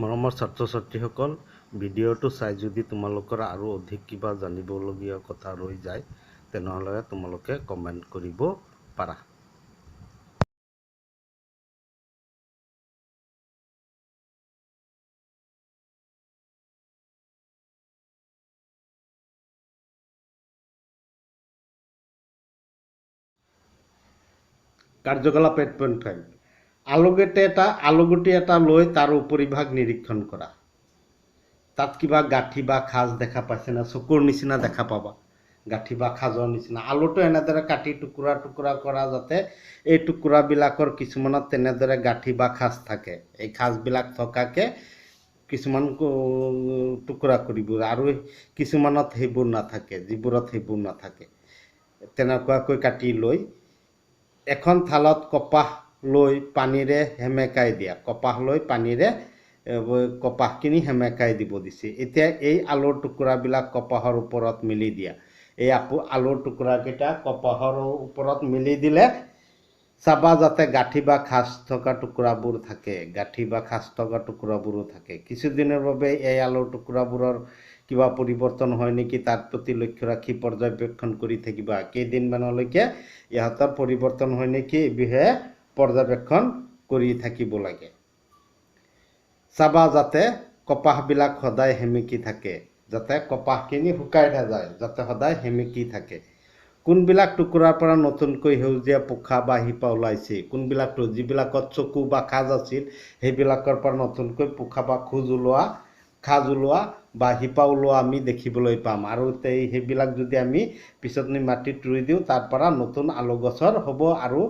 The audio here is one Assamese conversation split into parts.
মৰমৰ ছাত্ৰ ছাত্ৰীসকল, ভিডিঅ'টো চাই যদি তোমালোকৰ আৰু অধিক কিবা জানিবলগীয়া কথা ৰৈ যায় তেনেহ'লে তোমালোকে কমেণ্ট কৰিব পাৰা। কাৰ্যকলাপ 8.5 আলুগুটি এটা লৈ তাৰ উপৰিভাগ নিৰীক্ষণ কৰা। তাত কিবা গাঁঠি বা খাজ দেখা পাইছে না? চকুৰ নিচিনা দেখা পাবা, গাঁঠি বা খাজৰ নিচিনা। আলুটো এনেদৰে কাটি টুকুৰা টুকুৰা কৰা যাতে এই টুকুৰাবিলাকৰ কিছুমানত তেনেদৰে গাঁঠি বা খাজ থাকে। এই খাজবিলাক থকাকে কিছুমান টুকুৰা কৰিব আৰু কিছুমানত সেইবোৰ নাথাকে, যিবোৰত সেইবোৰ নাথাকে। তেনেকুৱাকৈ কাটি লৈ এখন থালত কপাহ লৈ পানীৰে সেমেকাই দিয়া। কপাহ লৈ পানীৰে কপাহখিনি সেমেকাই দিব দিছে। এতিয়া এই আলুৰ টুকুৰাবিলাক কপাহৰ ওপৰত মেলি দিয়া। এই আলুৰ টুকুৰাকেইটা কপাহৰ ওপৰত মেলি দিলে চাবা যাতে গাঁঠি বা খাজ থকা টুকুৰাবোৰ থাকে, গাঁঠি বা খাজ থকা টুকুৰাবোৰো থাকে। কিছুদিনৰ বাবে এই আলুৰ টুকুৰাবোৰৰ কিবা পৰিৱৰ্তন হয় নেকি তাৰ প্ৰতি লক্ষ্য ৰাখি পৰ্যবেক্ষণ কৰি থাকিবা। কেইদিনমানলৈকে ইহঁতৰ পৰিৱৰ্তন হয় নেকি এই বিষয়ে পৰ্যবেক্ষণ কৰি থাকিব লাগে। চাবা যাতে কপাহবিলাক সদায় সেমেকি থাকে, যাতে কপাহখিনি শুকাই নাযায়, যাতে সদায় সেমেকি থাকে। কোনবিলাক টুকুৰাৰ পৰা নতুনকৈ সেউজীয়া পোখা বা শিপা ওলাইছে, যিবিলাকত চকু বা খাজ আছিল সেইবিলাকৰ পৰা নতুনকৈ পোখা বা খাজ ওলোৱা বা শিপা ওলোৱা আমি দেখিবলৈ পাম। আৰু সেইবিলাক যদি আমি পিছত নি মাটিত ৰুই দিওঁ তাৰ পৰা নতুন আলু গছৰ হ'ব আৰু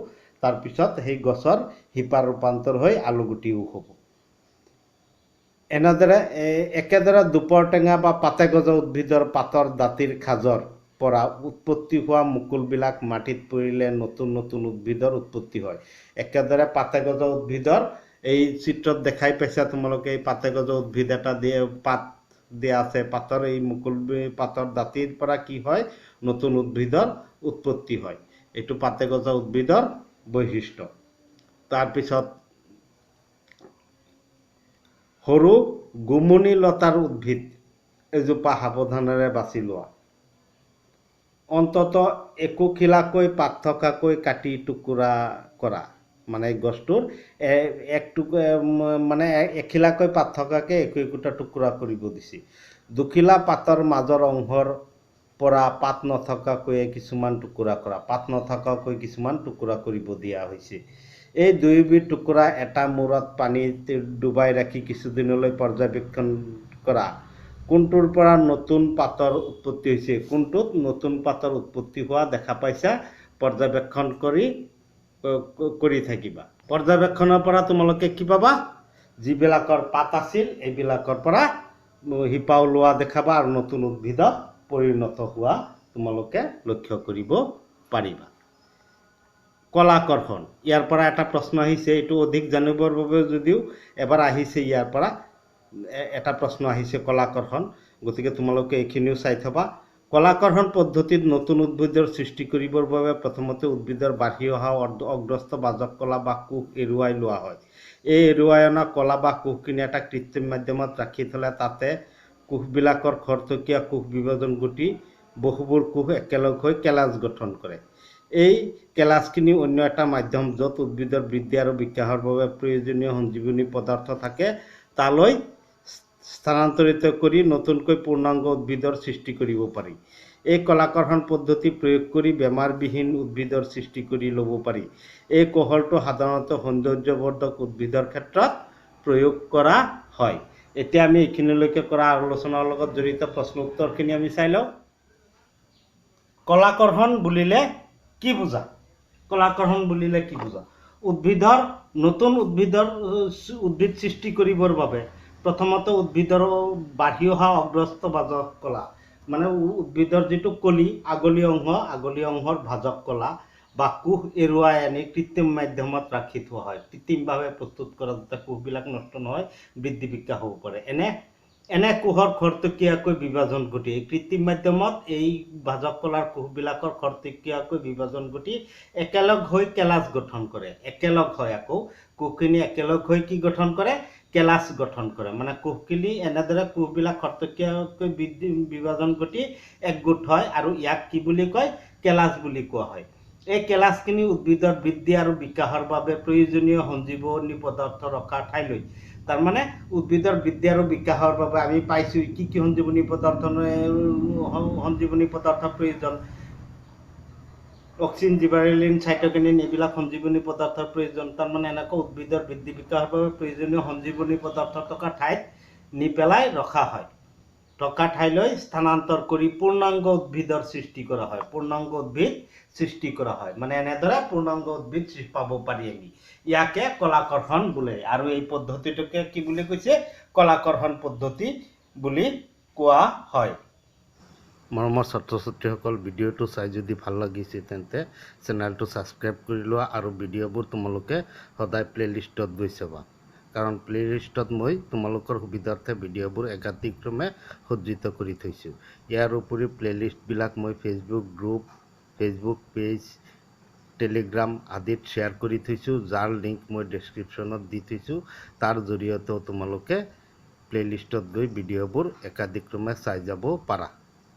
তাৰপিছত সেই গছৰ শিপা ৰূপান্তৰ হৈ আলুগুটিও হ'ব। এনেদৰে একেদৰে দুপৰ টেঙা বা পাতে গজা উদ্ভিদৰ পাতৰ দাঁতিৰ খাজৰ পৰা উৎপত্তি হোৱা মুকুলবিলাক মাটিত পৰিলে নতুন নতুন উদ্ভিদৰ উৎপত্তি হয়। একেদৰে পাতে গজা উদ্ভিদৰ এই চিত্ৰত দেখাই পাইছা তোমালোকে, এই পাতে গজা উদ্ভিদ এটা পাত দিয়া আছে। পাতৰ এই পাতৰ দাঁতিৰ পৰা কি হয়? নতুন উদ্ভিদৰ উৎপত্তি হয়। এইটো পাতে গজা উদ্ভিদৰ বৈশিষ্ট্য। তাৰপিছত সৰু গুমনি লতাৰ উদ্ভিদ এজোপা সাৱধানেৰে বাছি লোৱা। অন্ততঃ একোখিলাকৈ পাত থকাকৈ কাটি টুকুৰা কৰা। মানে গছটোৰ এখিলাকৈ পাত থকাকে একোটা টুকুৰা কৰিব দিছে। দুখিলা পাতৰ মাজৰ অংশৰ পৰা পাত নথকাকৈ কিছুমান টুকুৰা কৰা। পাত নথকাকৈ কিছুমান টুকুৰা কৰিব দিয়া হৈছে। এই দুয়োবিধ টুকুৰা এটা মূৰত পানীত ডুবাই ৰাখি কিছুদিনলৈ পৰ্যবেক্ষণ কৰা। কোনটোৰ পৰা নতুন পাতৰ উৎপত্তি হৈছে, কোনটোত নতুন পাতৰ উৎপত্তি হোৱা দেখা পাইছা পৰ্যবেক্ষণ কৰি থাকিবা। পৰ্যবেক্ষণৰ পৰা তোমালোকে কি পাবা? যিবিলাকৰ পাত আছিল এইবিলাকৰ পৰা শিপা ওলোৱা দেখাবা আৰু নতুন উদ্ভিদত পৰিণত হোৱা তোমালোকে লক্ষ্য কৰিব পাৰিবা। কলাকৰ্ষণ, ইয়াৰ পৰা এটা প্ৰশ্ন আহিছে, এইটো অধিক জানিবৰ বাবে যদিও এবাৰ আহিছে, ইয়াৰ পৰা এটা প্ৰশ্ন আহিছে কলাকৰ্ষণ, গতিকে তোমালোকে এইখিনিও চাই থবা। কলাকৰ্ষণ পদ্ধতিত নতুন উদ্ভিদৰ সৃষ্টি কৰিবৰ বাবে প্ৰথমতে উদ্ভিদৰ বাঢ়ি অহা অগ্ৰস্থ বাজক কলা বা কোষ এৰুৱাই লোৱা হয়। এই এৰুৱাই অনা কলা বা কোষখিনি এটা কৃত্ৰিম মাধ্যমত ৰাখি থলে তাতে কোষবিলাকৰ খৰতকীয়া কোষ বিভাজন ঘটি বহুবোৰ কোষ একেলগ হৈ কেলাছ গঠন কৰে। এই কেলাছখিনি অন্য এটা মাধ্যম য'ত উদ্ভিদৰ বৃদ্ধি আৰু বিকাশৰ বাবে প্ৰয়োজনীয় সঞ্জীৱনী পদাৰ্থ থাকে তালৈ স্থানান্তৰিত কৰি নতুনকৈ পূৰ্ণাংগ উদ্ভিদৰ সৃষ্টি কৰিব পাৰি। এই কলাকৰ্ষণ পদ্ধতি প্ৰয়োগ কৰি বেমাৰবিহীন উদ্ভিদৰ সৃষ্টি কৰি ল'ব পাৰি। এই কৌশলটো সাধাৰণতে সৌন্দৰ্যবৰ্ধক উদ্ভিদৰ ক্ষেত্ৰত প্ৰয়োগ কৰা হয়। এতিয়া আমি এইখিনিলৈকে কৰা আলোচনাৰ লগত জড়িত প্ৰশ্ন উত্তৰখিনি আমি চাই লওঁ। কলাকৰ্ষণ বুলিলে কি বুজা? কলাকৰ্ষণ বুলিলে কি বুজা? নতুন উদ্ভিদ সৃষ্টি কৰিবৰ বাবে প্ৰথমতে উদ্ভিদৰ বাঢ়ি অহা অগ্ৰস্থ বাজক কলা, মানে উদ্ভিদৰ যিটো আগলি অংশৰ ভাজক কলা বা কোষ এৰুৱাই আনি কৃত্ৰিম মাধ্যমত ৰাখি থোৱা হয়। কৃত্ৰিমভাৱে প্ৰস্তুত কৰা যাতে কোষবিলাক নষ্ট নহয়, বৃদ্ধি বিকাশ হ'ব পাৰে। এনে কোষৰ খৰতকীয়াকৈ বিভাজন ঘটি কৃত্ৰিম মাধ্যমত এই ভাজক কলাৰ কোষবিলাকৰ খৰতকীয়াকৈ বিভাজন ঘটি একেলগ হৈ কেলাছ গঠন কৰে। একেলগ হয়, আকৌ কোষখিনি একেলগ হৈ কি গঠন কৰে? কেলাছ গঠন কৰে। মানে কোষখিনি এনেদৰে কোষবিলাক খৰতকীয়াকৈ বিভাজন ঘটি একগোট হয় আৰু ইয়াক কি বুলি কয়? কেলাছ বুলি কোৱা হয়। এই কেলাছখিনি উদ্ভিদৰ বৃদ্ধি আৰু বিকাশৰ বাবে প্ৰয়োজনীয় সঞ্জীৱনী পদাৰ্থ ৰখাৰ ঠাইলৈ, তাৰমানে উদ্ভিদৰ বৃদ্ধি আৰু বিকাশৰ বাবে আমি পাইছোঁ কি কি সঞ্জীৱনী পদাৰ্থ প্ৰয়োজন? অক্সিন, জিবাৰেলিন, চাইটোকিনিন এইবিলাক সঞ্জীৱনী পদাৰ্থৰ প্ৰয়োজন। তাৰমানে এনেকৈ উদ্ভিদৰ বৃদ্ধি বিকাশৰ বাবে প্ৰয়োজনীয় সঞ্জীৱনী পদাৰ্থ থকা ঠাইত নি পেলাই ৰখা হয়। থকা ঠাইলৈ স্থানান্তৰ কৰি পূৰ্ণাংগ উদ্ভিদৰ সৃষ্টি কৰা হয়। পূৰ্ণাংগ উদ্ভিদ সৃষ্টি কৰা হয়। মানে এনেদৰে পূৰ্ণাংগ উদ্ভিদ পাব পাৰি আমি। ইয়াকে কলাকৰ্ষণ বোলে। আৰু এই পদ্ধতিটোকে কি বুলি কৈছে? কলাকৰ্ষণ পদ্ধতি বুলি কোৱা হয়। মৰমৰ ছাত্ৰ ছাত্ৰীসকল, ভিডিঅ'টো চাই যদি ভাল লাগিছে তেন্তে চেনেলটো ছাবস্ক্ৰাইব কৰি লোৱা আৰু ভিডিঅ'বোৰ তোমালোকে সদায় প্লেলিষ্টত গৈ চাবা। কাৰণ প্লেলিষ্টত মই তোমালোকৰ সুবিধাৰ্থে ভিডিঅ'বোৰ একাধিক্ৰমে সজ্জিত কৰি থৈছোঁ। ইয়াৰ উপৰিও প্লেলিষ্টবিলাক মই Facebook group, Facebook page, Telegram আদিত শ্বেয়াৰ কৰি থৈছোঁ, যাৰ লিংক মই ডেছক্ৰিপশ্যনত দি থৈছোঁ। তাৰ জৰিয়তেও তোমালোকে প্লেলিষ্টত গৈ ভিডিঅ'বোৰ একাধিক্ৰমে চাই যাব পাৰা।